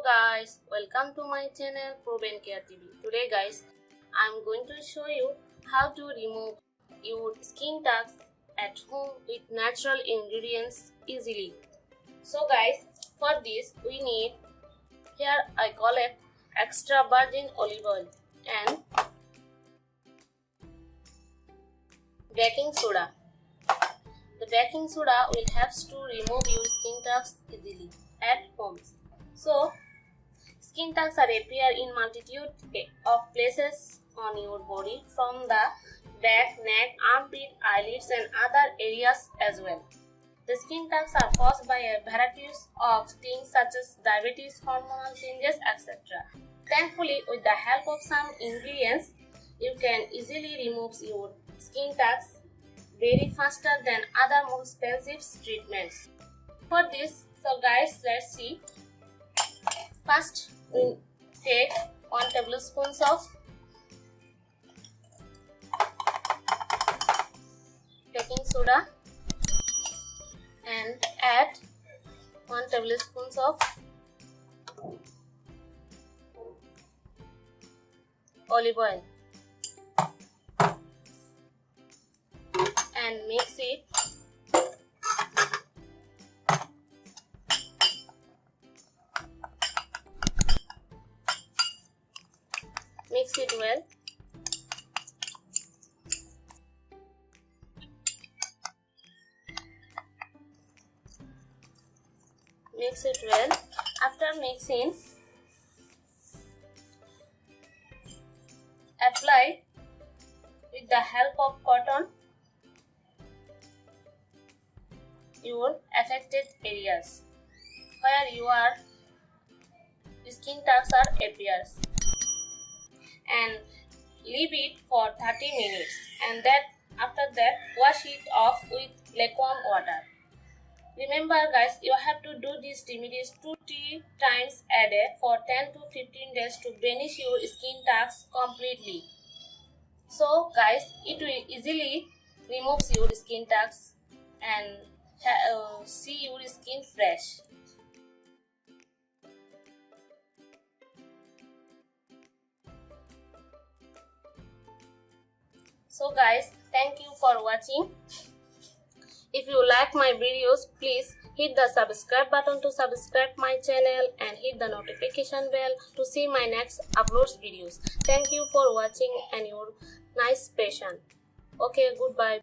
Guys, welcome to my channel Proven Care TV. Today guys, I'm going to show you how to remove your skin tags at home with natural ingredients easily. So guys, for this we need, here I collect extra virgin olive oil and baking soda. The baking soda will help to remove your skin tags easily at home. So, skin tags are appear in multitude of places on your body, from the back, neck, armpit, eyelids and other areas as well. The skin tags are caused by a variety of things such as diabetes, hormonal changes, etc. Thankfully, with the help of some ingredients, you can easily remove your skin tags very faster than other more expensive treatments. For this, so guys, let's see. First, we take 1 tablespoon of baking soda and add 1 tablespoon of olive oil and mix it. Mix it well. Mix it well. After mixing, apply with the help of cotton your affected areas where your skin tags are appears, and leave it for 30 minutes, and after that wash it off with lukewarm water. Remember guys, you have to do these remedies 2-3 times a day for 10 to 15 days to banish your skin tags completely. So guys, it will easily remove your skin tags and see your skin fresh. So guys, thank you for watching. If you like my videos, please hit the subscribe button to subscribe my channel and hit the notification bell to see my next uploads videos. Thank you for watching and your nice patience. Okay, goodbye.